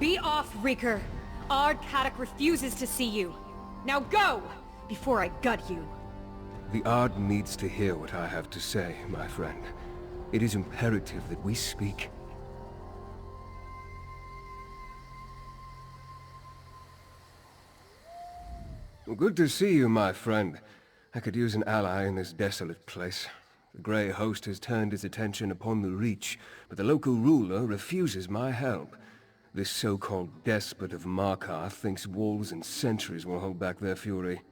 Be off, Reeker! Ard-Kadok refuses to see you. Now go! Before I gut you. The Ard needs to hear what I have to say, my friend. It is imperative that we speak. Good to see you, my friend. I could use an ally in this desolate place. The Grey Host has turned his attention upon the Reach, but the local ruler refuses my help. This so-called despot of Markarth thinks walls and sentries will hold back their fury.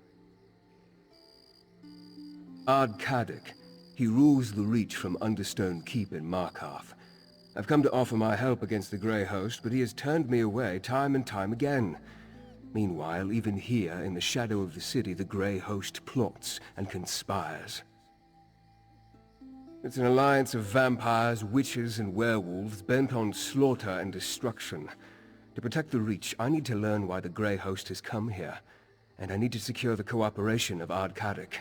Ard-Kadok. He rules the Reach from Understone Keep in Markarth. I've come to offer my help against the Grey Host, but he has turned me away time and time again. Meanwhile, even here, in the shadow of the city, the Grey Host plots and conspires. It's an alliance of vampires, witches, and werewolves bent on slaughter and destruction. To protect the Reach, I need to learn why the Grey Host has come here, and I need to secure the cooperation of Ard-Kadok.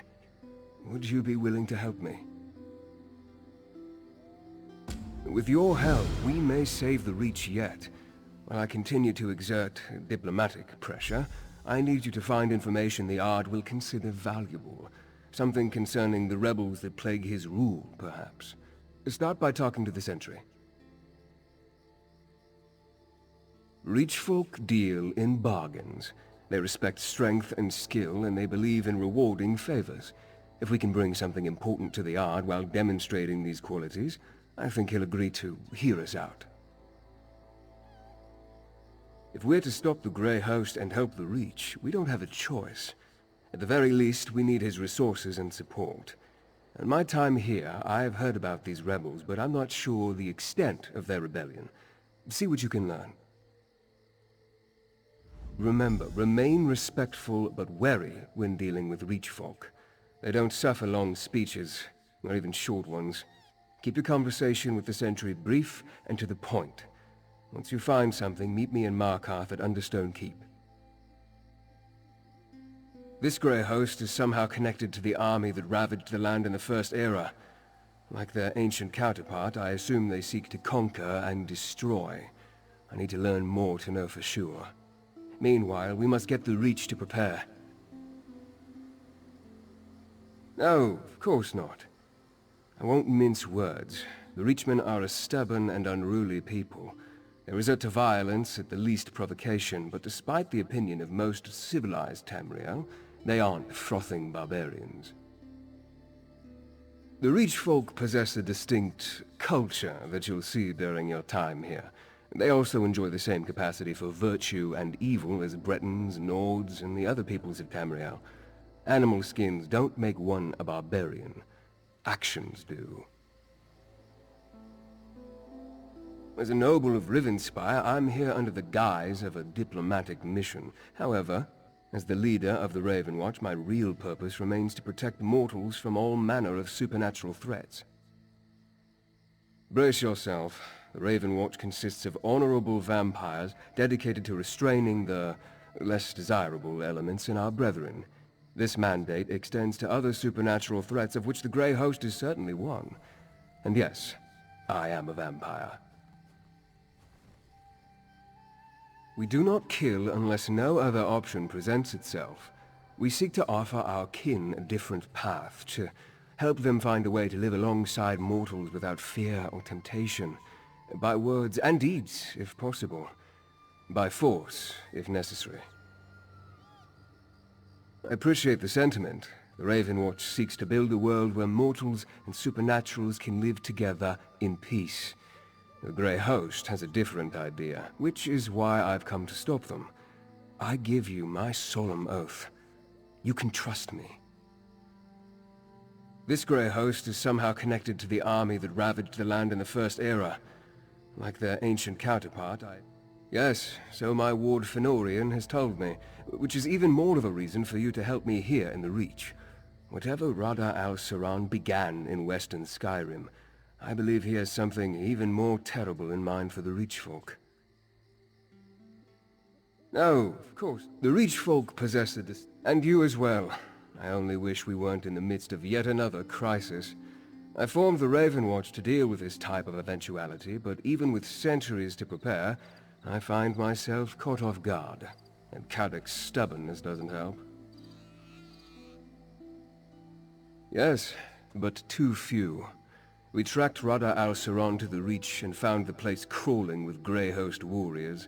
Would you be willing to help me? With your help, we may save the Reach yet. While I continue to exert diplomatic pressure, I need you to find information the Ard will consider valuable. Something concerning the rebels that plague his rule, perhaps. Start by talking to the sentry. Reach folk deal in bargains. They respect strength and skill, and they believe in rewarding favors. If we can bring something important to the Ard while demonstrating these qualities, I think he'll agree to hear us out. If we're to stop the Grey Host and help the Reach, we don't have a choice. At the very least, we need his resources and support. In my time here, I have heard about these rebels, but I'm not sure the extent of their rebellion. See what you can learn. Remember, remain respectful but wary when dealing with Reach folk. They don't suffer long speeches, not even short ones. Keep your conversation with the sentry brief and to the point. Once you find something, meet me in Markarth at Understone Keep. This Grey Host is somehow connected to the army that ravaged the land in the First Era. Like their ancient counterpart, I assume they seek to conquer and destroy. I need to learn more to know for sure. Meanwhile, we must get the Reach to prepare. No, of course not. I won't mince words. The Reachmen are a stubborn and unruly people. They resort to violence at the least provocation, but despite the opinion of most civilized Tamriel, they aren't frothing barbarians. The Reach folk possess a distinct culture that you'll see during your time here. They also enjoy the same capacity for virtue and evil as Bretons, Nords, and the other peoples of Tamriel. Animal skins don't make one a barbarian. Actions do. As a noble of Rivenspire, I'm here under the guise of a diplomatic mission. However, as the leader of the Raven Watch, my real purpose remains to protect mortals from all manner of supernatural threats. Brace yourself. The Raven Watch consists of honorable vampires dedicated to restraining the less desirable elements in our brethren. This mandate extends to other supernatural threats, of which the Grey Host is certainly one. And yes, I am a vampire. We do not kill unless no other option presents itself. We seek to offer our kin a different path, to help them find a way to live alongside mortals without fear or temptation. By words and deeds, if possible. By force, if necessary. I appreciate the sentiment. The Raven Watch seeks to build a world where mortals and supernaturals can live together in peace. The Grey Host has a different idea, which is why I've come to stop them. I give you my solemn oath. You can trust me. This Grey Host is somehow connected to the army that ravaged the land in the First Era. Like their ancient counterpart, Yes, so my ward Fenorian has told me, which is even more of a reason for you to help me here in the Reach. Whatever Radha al-Saran began in Western Skyrim, I believe he has something even more terrible in mind for the Reach folk. No, of course. The Reach folk possess and you as well. I only wish we weren't in the midst of yet another crisis. I formed the Raven Watch to deal with this type of eventuality, but even with centuries to prepare, I find myself caught off guard, and Cadoc's stubbornness doesn't help. Yes, but too few. We tracked Rada al-Saron to the Reach and found the place crawling with Grey Host warriors.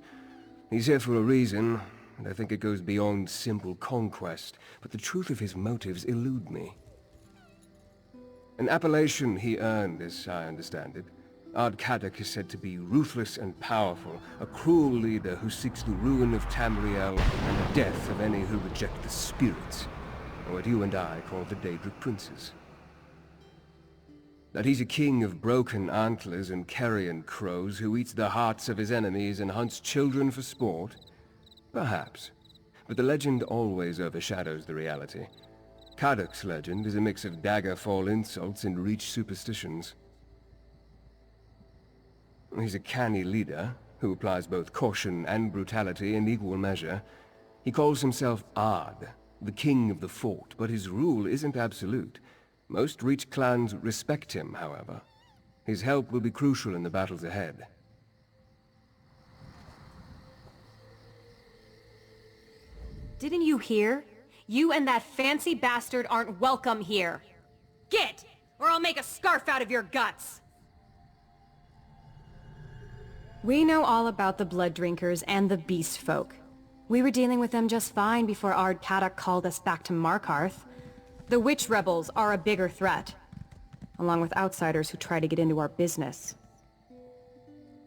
He's here for a reason, and I think it goes beyond simple conquest, but the truth of his motives elude me. An appellation he earned, as I understand it. Ard Cadoc is said to be ruthless and powerful, a cruel leader who seeks the ruin of Tamriel and the death of any who reject the spirits, or what you and I call the Daedric Princes. That he's a king of broken antlers and carrion crows who eats the hearts of his enemies and hunts children for sport? Perhaps. But the legend always overshadows the reality. Cadoc's legend is a mix of Daggerfall insults and Reach superstitions. He's a canny leader, who applies both caution and brutality in equal measure. He calls himself Ard, the king of the fort, but his rule isn't absolute. Most Reach clans respect him, however. His help will be crucial in the battles ahead. Didn't you hear? You and that fancy bastard aren't welcome here. Get! Or I'll make a scarf out of your guts! We know all about the Blood Drinkers and the Beast Folk. We were dealing with them just fine before Ard Cadoc called us back to Markarth. The Witch Rebels are a bigger threat, along with outsiders who try to get into our business.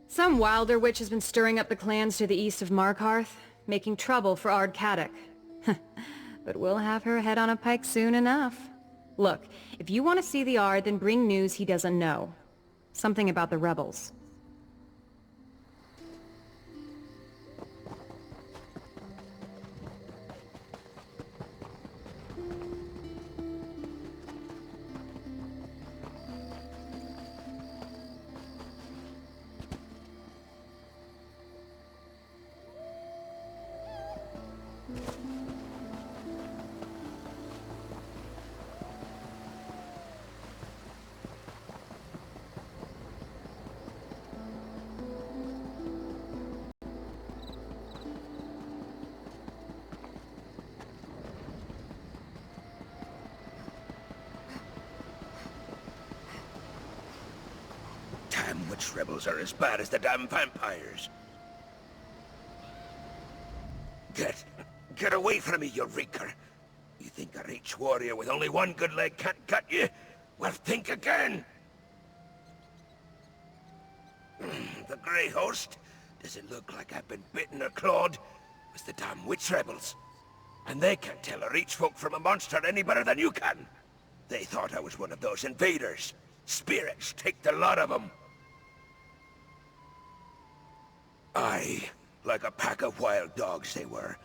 Some wilder witch has been stirring up the clans to the east of Markarth, making trouble for Ard Cadoc. But we'll have her head on a pike soon enough. Look, if you want to see the Ard, then bring news he doesn't know. Something about the rebels. Damn witch rebels are as bad as the damn vampires. Get away from me, you reeker. You think a Reach warrior with only one good leg can't cut you? Well, think again. The Grey Host? Does it look like I've been bitten or clawed? It's the damn witch rebels. And they can't tell a Reach folk from a monster any better than you can. They thought I was one of those invaders. Spirits, take the lot of them. Aye, like a pack of wild dogs they were.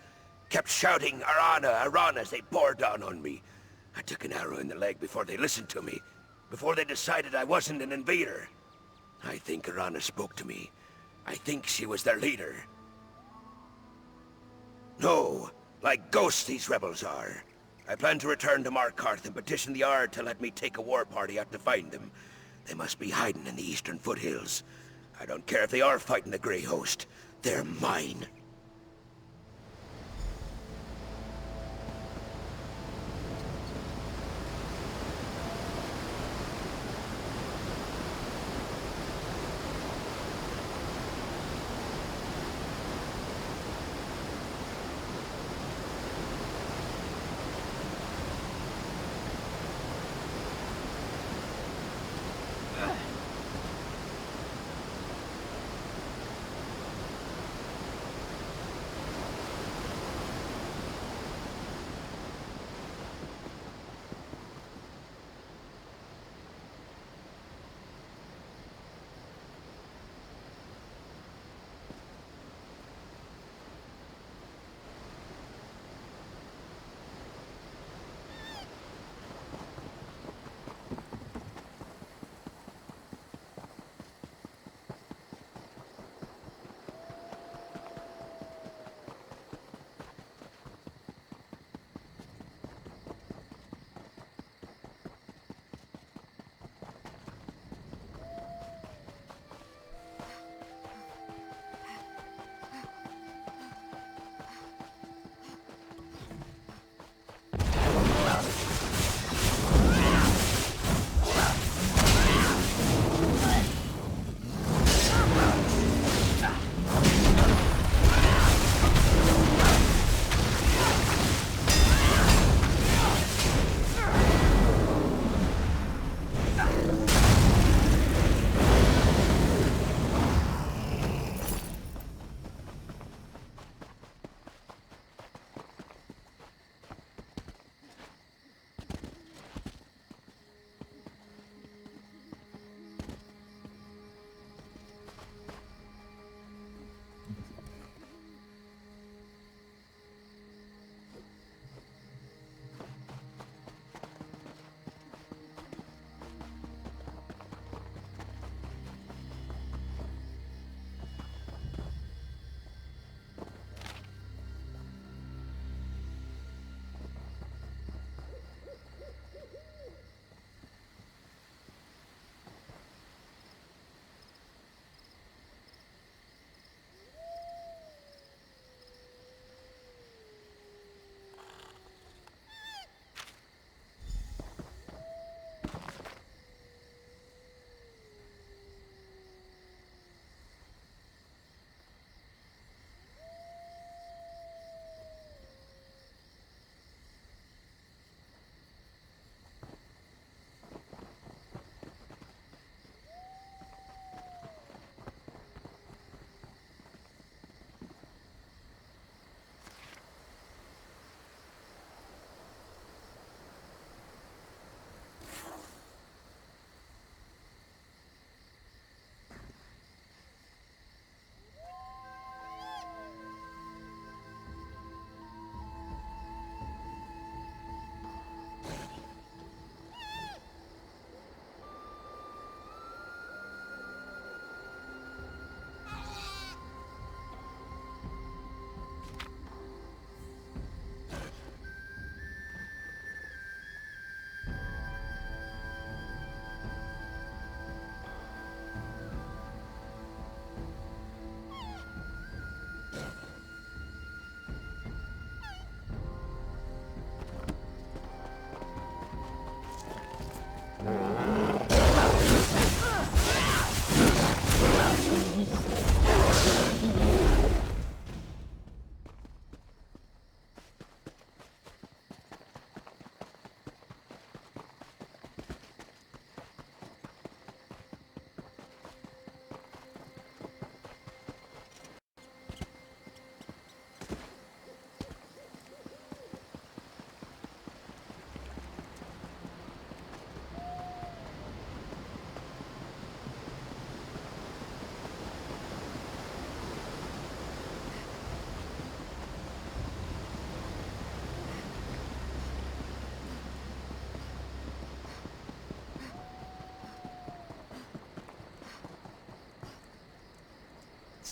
Kept shouting, Arana, Arana, as they bore down on me. I took an arrow in the leg before they listened to me. Before they decided I wasn't an invader. I think Arana spoke to me. I think she was their leader. No, like ghosts these rebels are. I plan to return to Markarth and petition the Ard to let me take a war party out to find them. They must be hiding in the eastern foothills. I don't care if they are fighting the Grey Host. They're mine.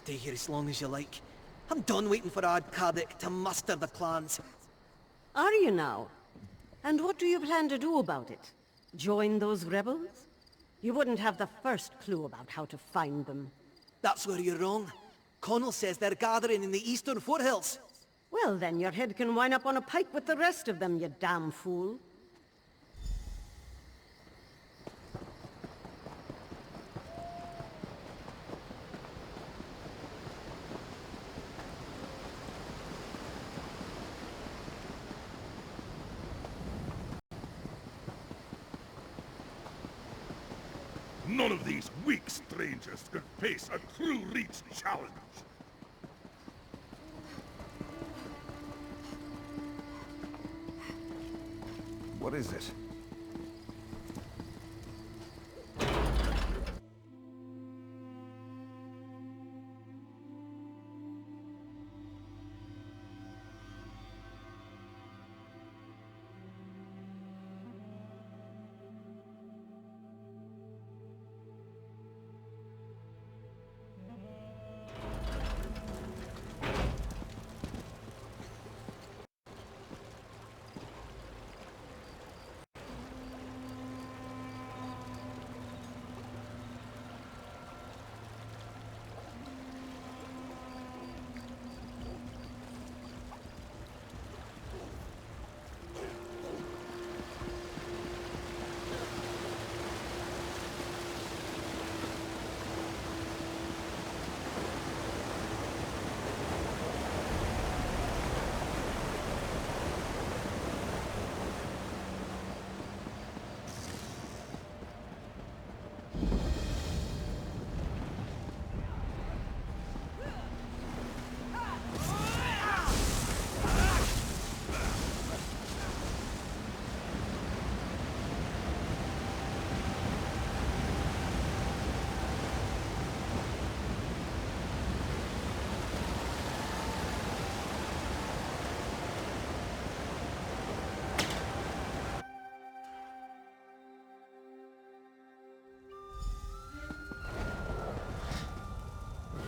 stay here as long as you like. I'm done waiting for Ardkadek to muster the clans. Are you now? And what do you plan to do about it? Join those rebels? You wouldn't have the first clue about how to find them. That's where you're wrong. Connell says they're gathering in the eastern foothills. Well, then your head can wind up on a pike with the rest of them, you damn fool. None of these weak strangers could face a true Reach challenge. What is this?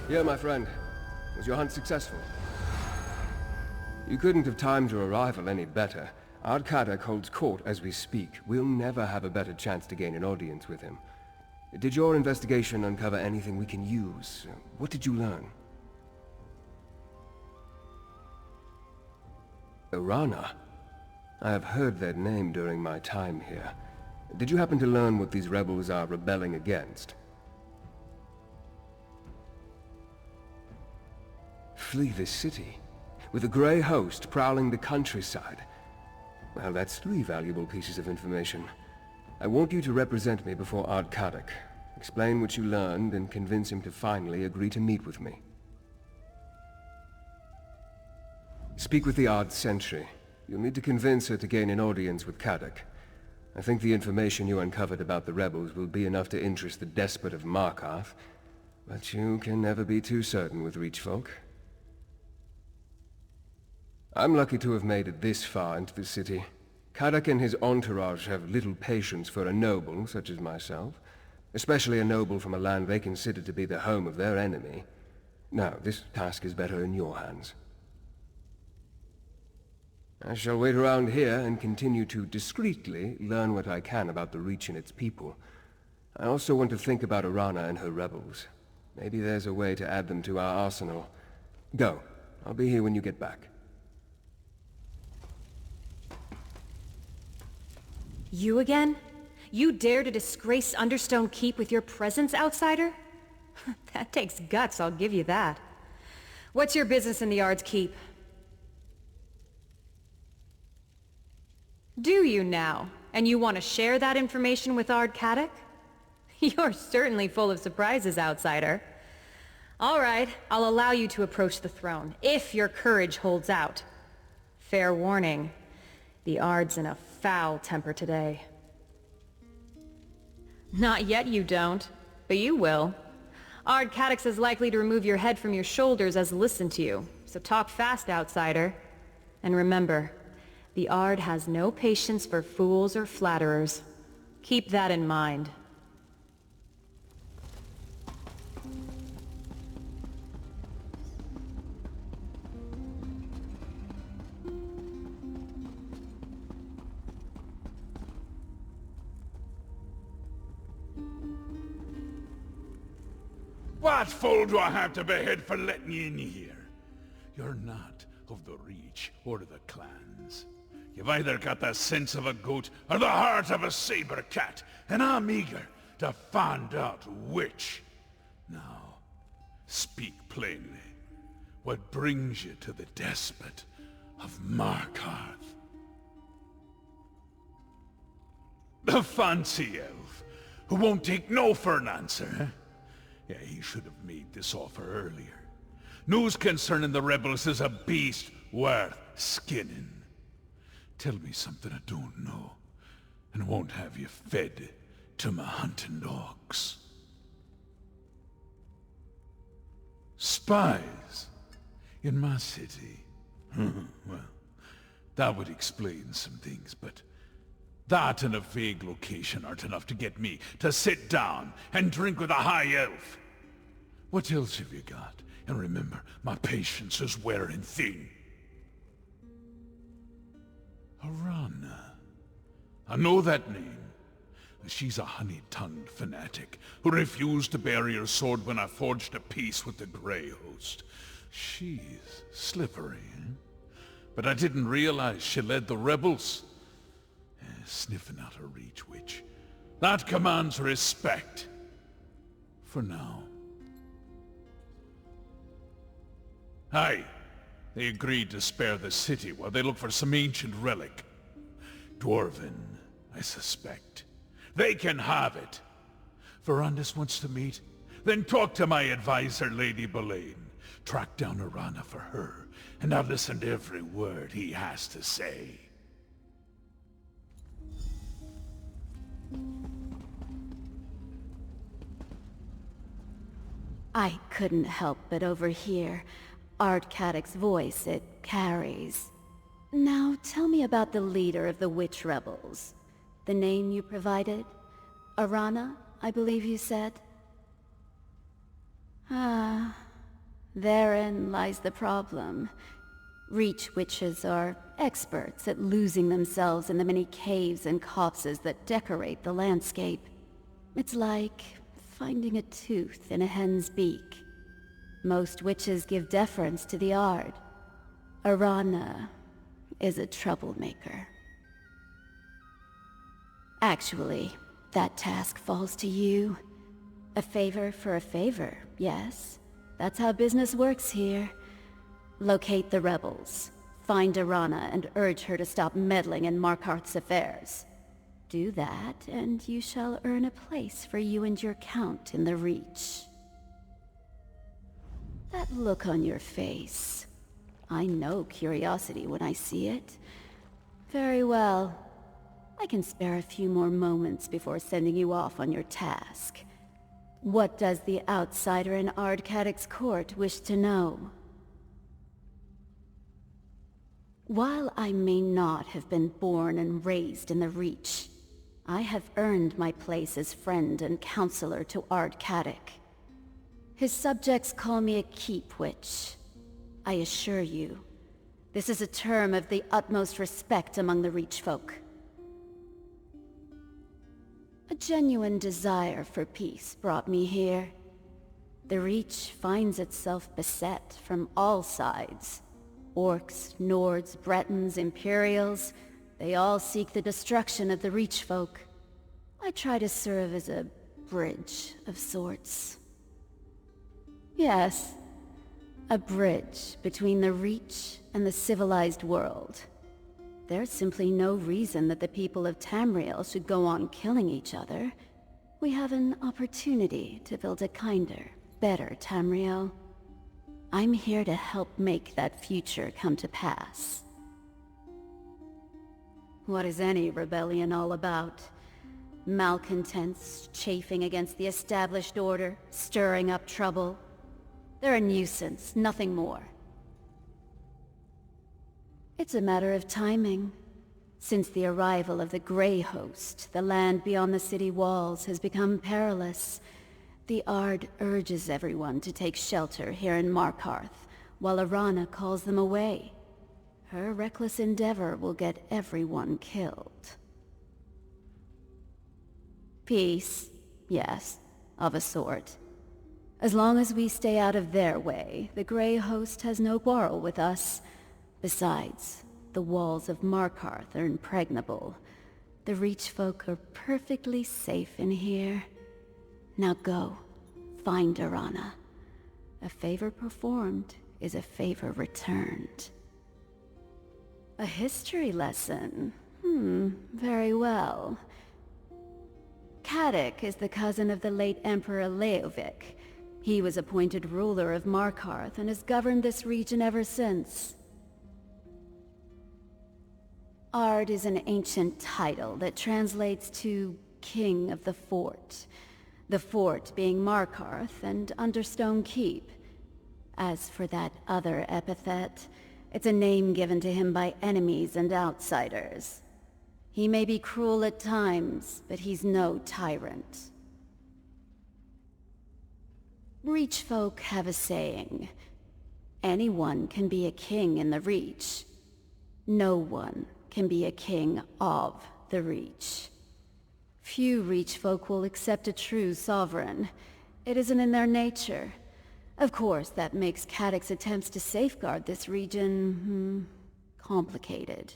Yeah, my friend. Was your hunt successful? You couldn't have timed your arrival any better. Ardkadek holds court as we speak. We'll never have a better chance to gain an audience with him. Did your investigation uncover anything we can use? What did you learn? Orana? I have heard that name during my time here. Did you happen to learn what these rebels are rebelling against? Flee this city, with a grey host prowling the countryside. Well, that's 3 valuable pieces of information. I want you to represent me before Ardkadek. Explain what you learned and convince him to finally agree to meet with me. Speak with the Ard Sentry. You'll need to convince her to gain an audience with Kadek. I think the information you uncovered about the rebels will be enough to interest the despot of Markarth, but you can never be too certain with Reach folk. I'm lucky to have made it this far into the city. Kadek and his entourage have little patience for a noble such as myself, especially a noble from a land they consider to be the home of their enemy. Now, this task is better in your hands. I shall wait around here and continue to discreetly learn what I can about the Reach and its people. I also want to think about Orana and her rebels. Maybe there's a way to add them to our arsenal. Go. I'll be here when you get back. You again? You dare to disgrace Understone Keep with your presence, outsider? That takes guts, I'll give you that. What's your business in the Ard's Keep? Do you now? And you want to share that information with Ardkadek? You're certainly full of surprises, outsider. All right, I'll allow you to approach the throne, if your courage holds out. Fair warning, the Ard's in a foul temper today. Not yet you don't, but you will. Ardkadek's as likely to remove your head from your shoulders as listen to you, so talk fast, outsider. And remember, the Ard has no patience for fools or flatterers. Keep that in mind. What fool do I have to behead for letting you in here? You're not of the Reach or the clans. You've either got the sense of a goat or the heart of a saber cat, and I'm eager to find out which. Now, speak plainly. What brings you to the despot of Markarth? The fancy elf, who won't take no for an answer, eh? Yeah, he should have made this offer earlier. News concerning the rebels is a beast worth skinning. Tell me something I don't know, and won't have you fed to my hunting dogs. Spies in my city? Well, that would explain some things, but that and a vague location aren't enough to get me to sit down and drink with a high elf. What else have you got? And remember, my patience is wearing thin. Arana. I know that name. She's a honey-tongued fanatic who refused to bury her sword when I forged a peace with the Grey Host. She's slippery, eh? But I didn't realize she led the rebels. Sniffing out a Reach witch. That commands respect. For now. Aye. They agreed to spare the city while they look for some ancient relic. Dwarven, I suspect. They can have it. Verandis wants to meet? Then talk to my advisor, Lady Boleyn. Track down Arana for her, and I'll listen to every word he has to say. I couldn't help but overhear Ardcadic's voice it carries. Now tell me about the leader of the witch rebels. The name you provided? Arana, I believe you said? Ah, therein lies the problem. Reach witches are experts at losing themselves in the many caves and copses that decorate the landscape. It's like finding a tooth in a hen's beak. Most witches give deference to the Ard. Arana is a troublemaker. Actually, that task falls to you. A favor for a favor, yes. That's how business works here. Locate the rebels, find Arana, and urge her to stop meddling in Markarth's affairs. Do that, and you shall earn a place for you and your count in the Reach. That look on your face. I know curiosity when I see it. Very well. I can spare a few more moments before sending you off on your task. What does the outsider in Ardcadic's court wish to know? While I may not have been born and raised in the Reach, I have earned my place as friend and counselor to Ardcadic. His subjects call me a keep witch. I assure you, this is a term of the utmost respect among the Reach folk. A genuine desire for peace brought me here. The Reach finds itself beset from all sides. Orcs, Nords, Bretons, Imperials, they all seek the destruction of the Reach folk. I try to serve as a bridge of sorts. Yes, a bridge between the Reach and the civilized world. There's simply no reason that the people of Tamriel should go on killing each other. We have an opportunity to build a kinder, better Tamriel. I'm here to help make that future come to pass. What is any rebellion all about? Malcontents chafing against the established order, stirring up trouble. They're a nuisance, nothing more. It's a matter of timing. Since the arrival of the Grey Host, the land beyond the city walls has become perilous. The Ard urges everyone to take shelter here in Markarth, while Arana calls them away. Her reckless endeavor will get everyone killed. Peace, yes, of a sort. As long as we stay out of their way, the Grey Host has no quarrel with us. Besides, the walls of Markarth are impregnable. The Reach folk are perfectly safe in here. Now go, find Arana. A favor performed is a favor returned. A history lesson? Very well. Caddoc is the cousin of the late Emperor Leovic. He was appointed ruler of Markarth and has governed this region ever since. Ard is an ancient title that translates to King of the Fort. The fort being Markarth and Understone Keep. As for that other epithet, it's a name given to him by enemies and outsiders. He may be cruel at times, but he's no tyrant. Reach folk have a saying. Anyone can be a king in the Reach. No one can be a king of the Reach. Few Reach folk will accept a true sovereign. It isn't in their nature. Of course, that makes Caddoc's attempts to safeguard this region, complicated.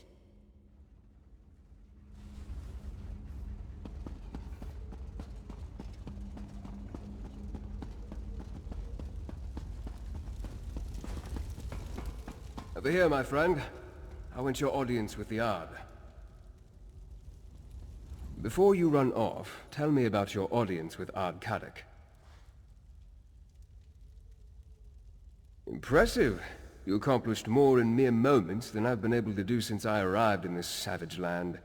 Over here, my friend. How went your audience with the Ard? Before you run off, tell me about your audience with Ard Caddoc. Impressive. You accomplished more in mere moments than I've been able to do since I arrived in this savage land.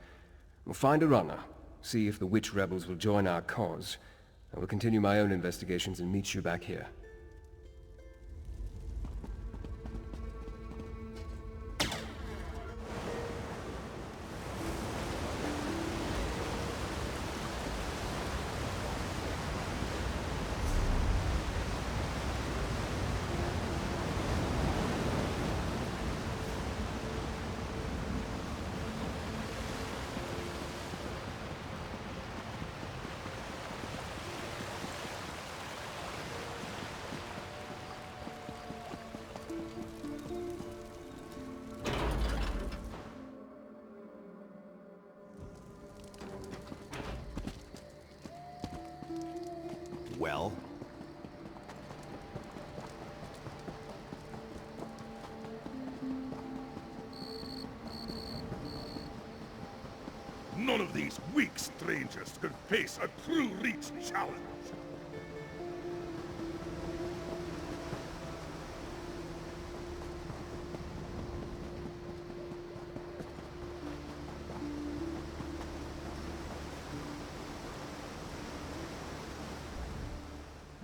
We'll find Arana, see if the witch rebels will join our cause. I will continue my own investigations and meet you back here. Well? None of these weak strangers could face a true Reach challenge.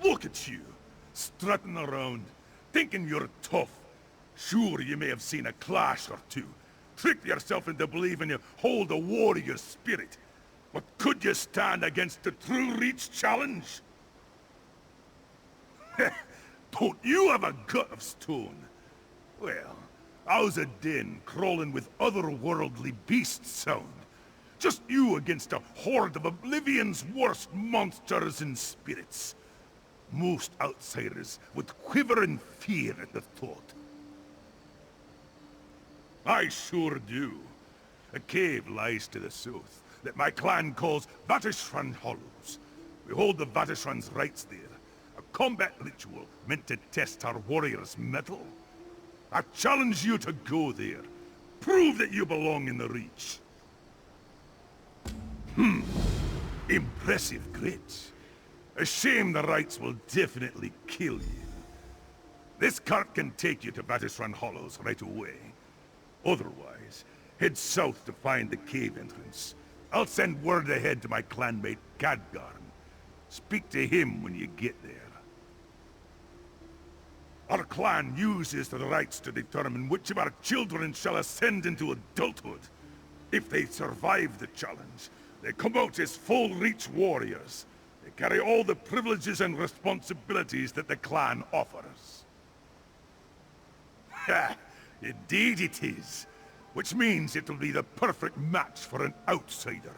Look at you, strutting around, thinking you're tough. Sure, you may have seen a clash or two, tricked yourself into believing you hold a warrior spirit. But could you stand against the true Reach challenge? Don't you have a gut of stone? Well, how's a den crawling with otherworldly beasts sound? Just you against a horde of Oblivion's worst monsters and spirits. Most outsiders would quiver in fear at the thought. I sure do. A cave lies to the south that my clan calls Vatishran Hollows. We hold the Vatishran's rights there, a combat ritual meant to test our warriors' mettle. I challenge you to go there. Prove that you belong in the Reach. Impressive grit. A shame the rights will definitely kill you. This cart can take you to Vatishran Hollows right away. Otherwise, head south to find the cave entrance. I'll send word ahead to my clanmate Khadgarn. Speak to him when you get there. Our clan uses the rights to determine which of our children shall ascend into adulthood. If they survive the challenge, they come out as full Reach warriors. They carry all the privileges and responsibilities that the clan offers. Ha! Indeed it is. Which means it will be the perfect match for an outsider.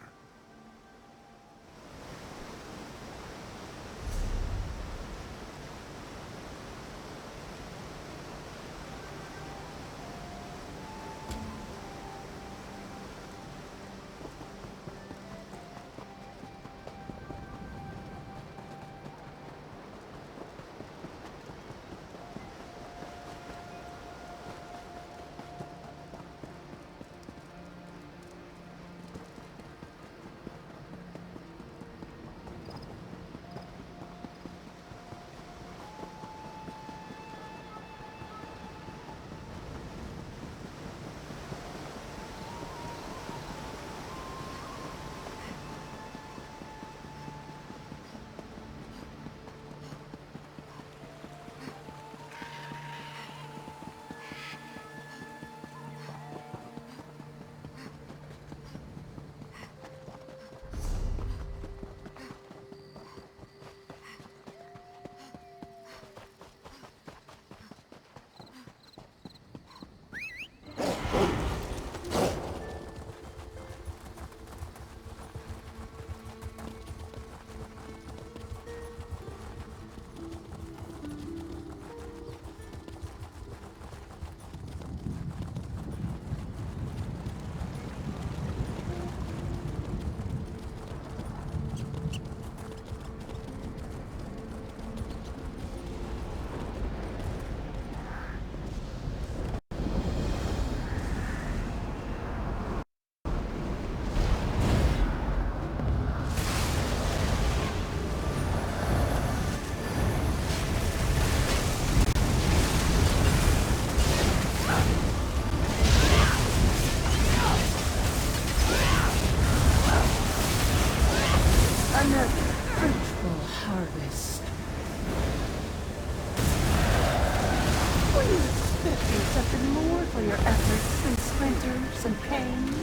for your efforts and splinters and pain.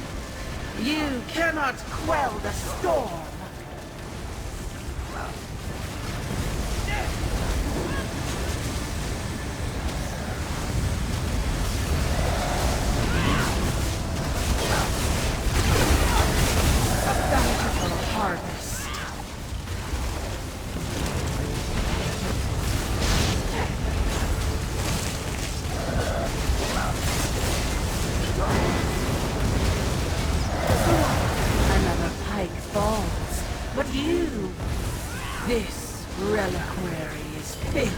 You cannot quell the storm. A bountiful harvest. Another pike falls, but you, this reliquary is filled.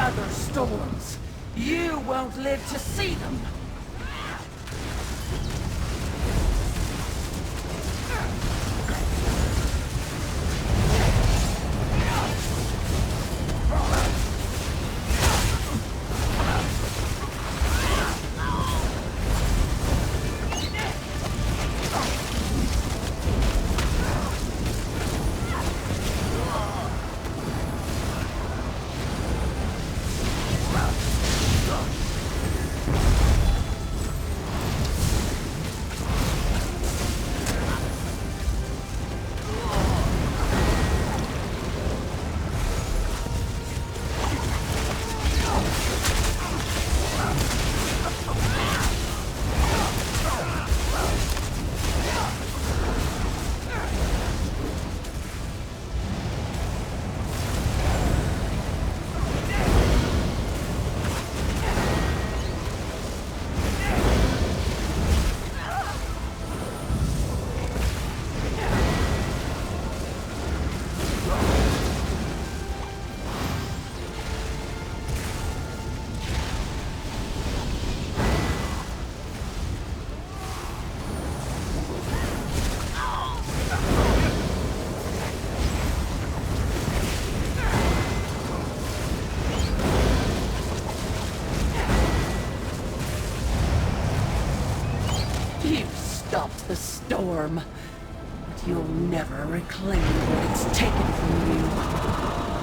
Other storms. You won't live to see them. You've stopped the storm, but you'll never reclaim what it's taken from you.